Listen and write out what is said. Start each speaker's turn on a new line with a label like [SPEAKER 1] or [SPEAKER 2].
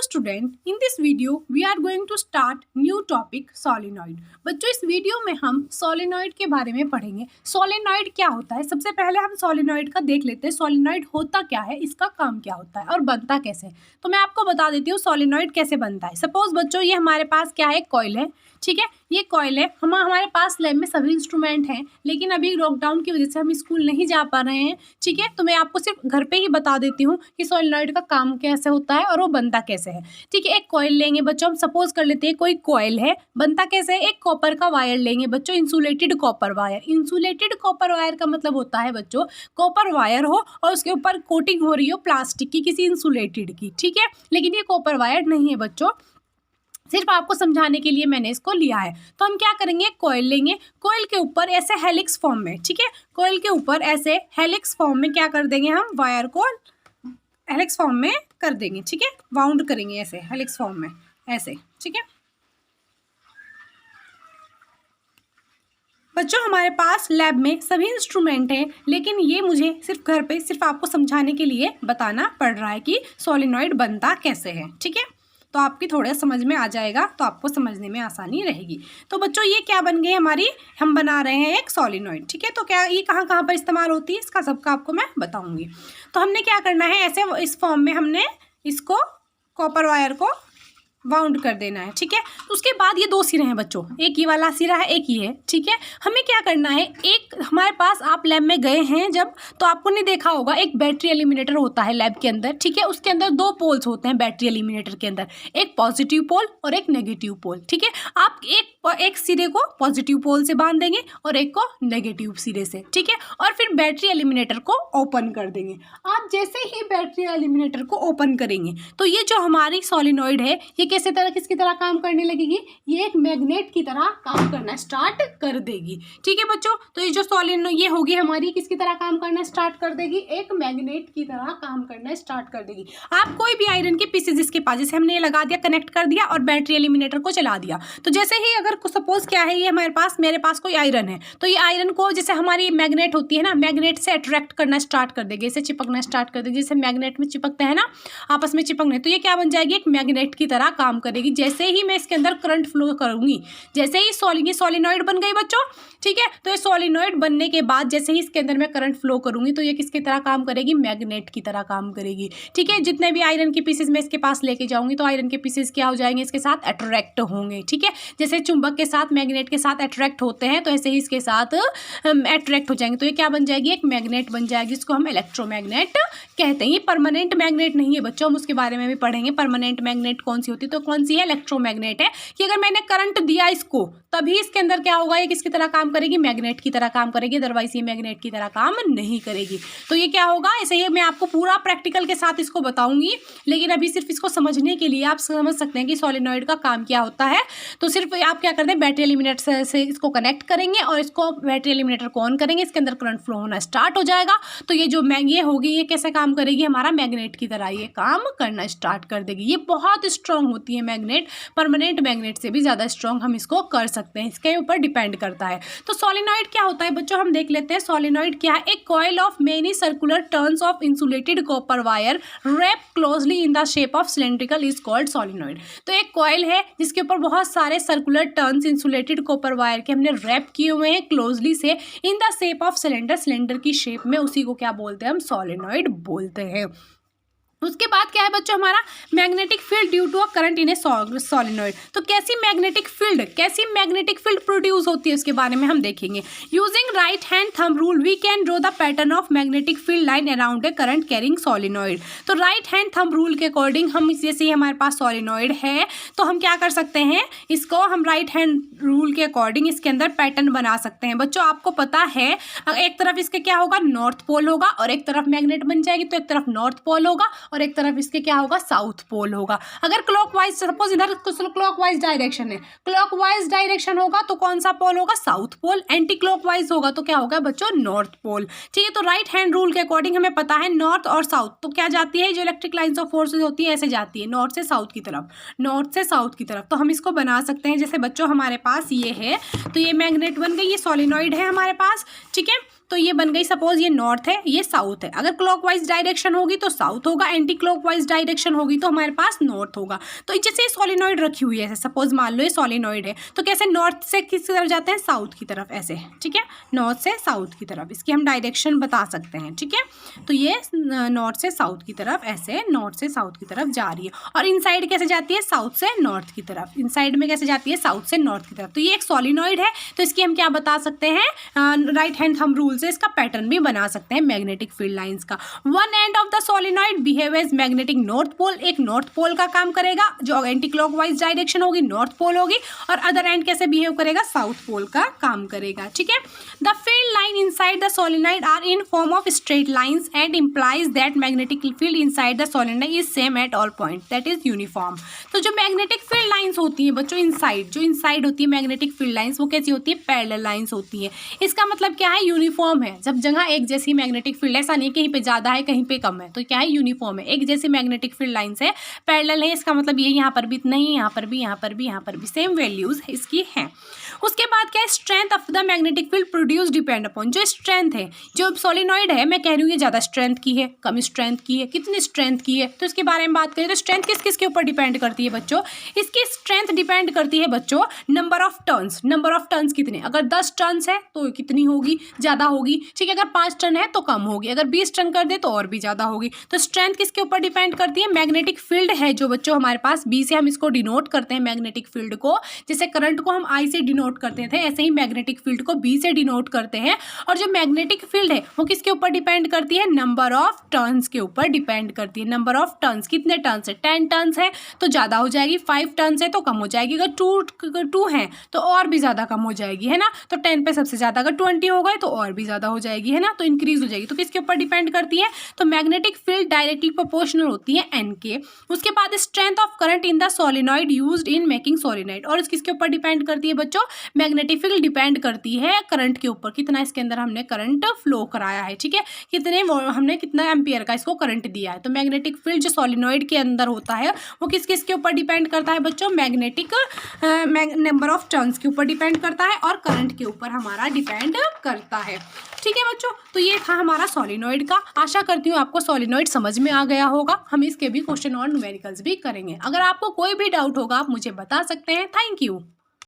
[SPEAKER 1] student, in this video we are going to start new topic solenoid। बच्चों इस video में हम solenoid के बारे में पढ़ेंगे। सोलेनॉइड क्या होता है, सबसे पहले हम सोलेनॉइड का देख लेते हैं। सोलेनॉइड होता क्या है, इसका काम क्या होता है और बनता कैसे है। तो मैं आपको बता देती हूँ सोलेनॉइड कैसे बनता है। सपोज बच्चों ये हमारे पास क्या है, कॉइल है, ठीक है। ये कॉइल है, हमारे पास लैब में सभी इंस्ट्रूमेंट हैं, लेकिन अभी लॉकडाउन की वजह से हम स्कूल नहीं जा पा रहे हैं, ठीक है। तो मैं आपको सिर्फ घर पे ही बता देती हूँ कि सोलेनॉइड का काम कैसे होता है और वो बनता कैसे है, ठीक है। एक कॉइल लेंगे बच्चों, हम सपोज कर लेते हैं कोई कॉइल है, बनता कैसे है, एक कॉपर का वायर लेंगे बच्चों, insulated copper wire. Insulated copper wire का मतलब होता है बच्चों, कॉपर वायर हो और उसके ऊपर कोटिंग हो रही हो प्लास्टिक की, किसी इंसुलेटेड की, ठीक है। लेकिन ये कॉपर वायर नहीं है बच्चों, सिर्फ आपको समझाने के लिए मैंने इसको लिया है। तो हम क्या करेंगे, कॉइल लेंगे, कॉइल के ऊपर ऐसे हेलिक्स फॉर्म में, ठीक है, कॉइल के ऊपर ऐसे हेलिक्स फॉर्म में क्या कर देंगे, हम वायर को हेलिक्स फॉर्म में कर देंगे, ठीक है। वाउंड करेंगे ऐसे हेलिक्स फॉर्म में ऐसे, ठीक है। बच्चों हमारे पास लैब में सभी इंस्ट्रूमेंट हैं, लेकिन ये मुझे सिर्फ घर पे सिर्फ आपको समझाने के लिए बताना पड़ रहा है कि सोलेनॉइड बनता कैसे है, ठीक है। तो आपकी थोड़ा समझ में आ जाएगा, तो आपको समझने में आसानी रहेगी। तो बच्चों ये क्या बन गई हमारी, हम बना रहे हैं एक सोलेनॉइड, ठीक है। तो क्या ये कहाँ कहाँ पर इस्तेमाल होती है, इसका सबका आपको मैं बताऊंगी। तो हमने क्या करना है, ऐसे इस फॉर्म में हमने इसको कॉपर वायर को वाउंड कर देना है, ठीक है। तो उसके बाद ये दो सिरे हैं बच्चों, एक ये वाला सिरा है, एक ये है, ठीक है। हमें क्या करना है, एक हमारे पास आप लैब में गए हैं जब, तो आपको नहीं देखा होगा, एक बैटरी एलिमिनेटर होता है लैब के अंदर, ठीक है। उसके अंदर दो पोल्स होते हैं बैटरी एलिमिनेटर के अंदर, एक पॉजिटिव पोल और एक नेगेटिव पोल, ठीक है। आप एक सिरे को पॉजिटिव पोल से बांध देंगे और एक को नेगेटिव सिरे से, ठीक है। और फिर बैटरी एलिमिनेटर को ओपन कर देंगे। आप जैसे ही बैटरी एलिमिनेटर को ओपन करेंगे तो ये जो हमारी सोलेनॉइड है ये किसकी तरह काम करने लगेगी, ये एक मैग्नेट की तरह काम करना स्टार्ट कर देगी, ठीक है बच्चों। तो ये जो सोलेनॉइड ये होगी हमारी, किसकी तरह काम करना स्टार्ट कर देगी, एक मैग्नेट की तरह काम करना स्टार्ट कर देगी। आप कोई भी आयरन के पीसेज इसके पास, जैसे हमने ये लगा दिया, कनेक्ट कर दिया और बैटरी एलिमिनेटर को चला दिया, तो जैसे ही अगर सपोज क्या है, ये मेरे पास कोई आयरन है, तो ये आयरन को जैसे हमारी मैग्नेट होती है ना, मैग्नेट से अट्रैक्ट करना स्टार्ट कर देगी, इसे चिपकना स्टार्ट कर देगी, जैसे मैग्नेट में चिपकते हैं ना आपस में चिपकने, तो ये क्या बन जाएगी, एक मैग्नेट की तरह काम करेगी। जैसे ही मैं इसके अंदर करंट फ्लो करूंगी, जैसे ही सोलेनॉइड बन गई बच्चों, ठीक है। तो ये सोलेनॉइड बनने के बाद जैसे ही इसके अंदर मैं करंट फ्लो करूंगी तो ये किसकी तरह काम करेगी, मैग्नेट की तरह काम करेगी, ठीक है। जितने भी आयरन के पीसेस मैं इसके पास लेके जाऊंगी तो आयरन के पीसेस क्या हो जाएंगे, इसके साथ अट्रैक्ट होंगे, ठीक है। जैसे चुंबक के साथ मैग्नेट के साथ अट्रैक्ट होते हैं, तो ऐसे ही इसके साथ अट्रैक्ट हो जाएंगे, तो ये क्या बन जाएगी, एक मैग्नेट बन जाएगी, जिसको हम इलेक्ट्रोमैग्नेट कहते हैं। ये परमानेंट मैग्नेट नहीं है बच्चों, हम उसके बारे में भी पढ़ेंगे। परमानेंट मैग्नेट कौन सी होती है, तो कौन सी है, इलेक्ट्रोमैग्नेट है, कि अगर मैंने करंट दिया इसको तभी इसके अंदर क्या होगा, ये किसकी तरह काम करेगी, मैग्नेट की तरह काम करेगी, अदरवाइज ये मैग्नेट की तरह काम नहीं करेगी। तो ये क्या होगा, ऐसे ही मैं आपको पूरा प्रैक्टिकल के साथ इसको बताऊंगी, लेकिन अभी सिर्फ इसको समझने के लिए आप समझ सकते हैं कि सोलेनॉइड का काम क्या होता है। तो सिर्फ आप क्या करते हैं, बैटरी एलिमिनेटर से इसको कनेक्ट करेंगे और इसको बैटरी एलिमिनेटर को ऑन करेंगे, इसके अंदर करंट फ्लो होना स्टार्ट हो जाएगा। तो ये जो ये होगी, ये कैसे काम करेगी, हमारा मैग्नेट की तरह ये काम करना स्टार्ट कर देगी। ये बहुत स्ट्रांग होती है मैग्नेट, परमानेंट मैग्नेट से भी ज़्यादा स्ट्रांग हम इसको कर सकते हैं, इसके ऊपर डिपेंड करता है। तो सोलेनॉइड क्या होता है बच्चों, हम देख लेते हैं सोलेनॉइड क्या है। एक coil of many circular turns of insulated copper wire wrap closely in the shape of cylindrical is called solenoid. तो एक कॉइल है जिसके ऊपर बहुत सारे circular turns insulated copper wire के हमने रैप किए हुए हैं क्लोजली से, in the shape of cylinder की शेप में, उसी को क्या बोलते हैं, हम सोलेनॉइड बोलते हैं। उसके बाद क्या है बच्चों, हमारा magnetic field due to a current in a solenoid. तो कैसी मैग्नेटिक फील्ड प्रोड्यूस होती है, उसके बारे में हम देखेंगे। Using right hand thumb rule we can draw the pattern of magnetic field line around a current carrying solenoid. तो राइट हैंड थंब रूल के अकॉर्डिंग हम, जैसे ही हमारे पास सोलेनॉइड है तो हम क्या कर सकते हैं, इसको हम राइट हैंड रूल के अकॉर्डिंग इसके अंदर पैटर्न बना सकते हैं। बच्चों आपको पता है, एक तरफ इसके क्या होगा, नॉर्थ पोल होगा, और एक तरफ मैग्नेट बन जाएगी तो एक तरफ नॉर्थ पोल होगा और एक तरफ इसके क्या होगा, साउथ पोल होगा। अगर क्लॉकवाइज, सपोज इधर क्लॉकवाइज डायरेक्शन है, क्लॉकवाइज डायरेक्शन होगा तो कौन सा पोल होगा, साउथ पोल। एंटी क्लॉकवाइज होगा तो क्या होगा बच्चों, नॉर्थ पोल, ठीक है। तो राइट हैंड रूल के अकॉर्डिंग हमें पता है नॉर्थ और साउथ, तो क्या जाती है, जो इलेक्ट्रिक लाइंस ऑफ फोर्सेज होती है ऐसे जाती है नॉर्थ से साउथ की तरफ, नॉर्थ से साउथ की तरफ। तो हम इसको बना सकते हैं, जैसे बच्चों हमारे पास ये है, तो ये मैग्नेट बन गई, ये सोलेनॉइड है हमारे पास, ठीक है। तो ये बन गई, सपोज ये नॉर्थ है, ये साउथ है। अगर क्लॉकवाइज डायरेक्शन होगी तो साउथ होगा, एंटी क्लॉकवाइज डायरेक्शन होगी तो हमारे पास नॉर्थ होगा। तो जैसे सॉलिनॉइड रखी हुई है, सपोज मान लो ये सॉलिनॉइड है, तो कैसे नॉर्थ से किस तरफ जाते हैं, साउथ की तरफ, ऐसे, ठीक है, नॉर्थ से साउथ की तरफ, इसकी हम डायरेक्शन बता सकते हैं, ठीक है। तो ये नॉर्थ से साउथ की तरफ, ऐसे नॉर्थ से साउथ की तरफ जा रही है। और इनसाइड कैसे जाती है, साउथ से नॉर्थ की तरफ, इनसाइड में कैसे जाती है, साउथ से नॉर्थ की तरफ। तो ये एक सॉलिनॉइड है, तो इसकी हम क्या बता सकते हैं, राइट हैंड थंब रूल से इसका पैटर्न भी बना सकते हैं मैग्नेटिक फील्ड लाइंस का। One end of the solenoid behave as magnetic north pole, एक नॉर्थ पोल का काम करेगा, जो एंटी क्लॉकवाइज डायरेक्शन होगी नॉर्थ पोल होगी, और अदर एंड कैसे बिहेव करेगा, साउथ पोल का काम करेगा, ठीक है। The field line inside the solenoid are in form of straight lines and implies that magnetic field inside the solenoid is same at all points, that is uniform। तो जो magnetic field lines होती हैं बच्चों, inside जो inside होती है magnetic field lines, वो कैसी होती है, पैरेलल लाइंस होती है। इसका मतलब क्या है, यूनिफॉर्म है। जब जगह एक जैसी मैग्नेटिक फील्ड, ऐसा नहीं कहीं पे ज़्यादा है कहीं पे कम है, तो क्या है, यूनिफॉर्म है, एक जैसी मैग्नेटिक फील्ड लाइंस है, पैरेलल है। इसका मतलब ये यहाँ पर भी नहीं, यहाँ पर भी, यहाँ पर भी, यहाँ पर भी सेम वैल्यूज इसकी हैं। उसके बाद क्या है, strength of the magnetic field produce depend upon, जो स्ट्रेंथ है, जो सॉलिनॉइड है, मैं कह रही हूँ ये ज़्यादा स्ट्रेंथ की है, कम स्ट्रेंथ की है, कितनी स्ट्रेंथ की है, तो इसके बारे में बात करें तो स्ट्रेंथ किस किस के ऊपर डिपेंड करती है बच्चों, इसकी स्ट्रेंथ डिपेंड करती है बच्चों number of turns, number of turns कितने, अगर 10 टर्न्स है तो कितनी होगी, ज़्यादा होगी, ठीक है। अगर 5 टर्न है तो कम होगी, अगर 20 टर्न कर दे तो और भी ज़्यादा होगी। तो स्ट्रेंथ किसके ऊपर डिपेंड करती है, मैग्नेटिक फील्ड है जो बच्चों हमारे पास, बी से हम इसको डिनोट करते हैं मैग्नेटिक फील्ड को, जैसे करंट को हम आई से डिनोट करते थे, ऐसे ही मैग्नेटिक फील्ड को बी से डिनोट करते हैं। और जो मैग्नेटिक फील्ड है वो किसके ऊपर डिपेंड करती है, नंबर ऑफ टर्न्स के ऊपर डिपेंड करती है। नंबर ऑफ टर्न्स, कितने टर्न्स है, 10 टर्न्स है तो ज़्यादा हो जाएगी, 5 टर्न्स है तो कम हो जाएगी, अगर 2 है तो और भी ज़्यादा कम हो जाएगी, है ना। तो 10 पे सबसे ज़्यादा, अगर 20 हो गए तो और भी ज़्यादा हो जाएगी, है ना, तो इंक्रीज हो जाएगी। तो किसके ऊपर डिपेंड करती है, तो मैग्नेटिक फील्ड डायरेक्टली प्रोपोर्शनल होती है एन के। उसके बाद strength of current in the solenoid used in making solenoid, और किसके ऊपर डिपेंड करती है बच्चों, मैग्नेटिक फील्ड डिपेंड करती है करंट के ऊपर, कितना इसके अंदर हमने करंट फ्लो कराया है, ठीक है, कितने हमने कितना एम्पियर का इसको करंट दिया है। तो मैग्नेटिक फील्ड जो सोलिनॉइड के अंदर होता है वो किस किस के ऊपर डिपेंड करता है बच्चों, मैग्नेटिक नंबर ऑफ टर्न्स के ऊपर डिपेंड करता है और करंट के ऊपर हमारा डिपेंड करता है, ठीक है बच्चों। तो ये था हमारा सोलिनॉइड का। आशा करती हूँ आपको सोलिनॉइड समझ में आ गया होगा। हम इसके भी क्वेश्चन और न्यूमेरिकल्स भी करेंगे। अगर आपको कोई भी डाउट होगा आप मुझे बता सकते हैं। Thank you.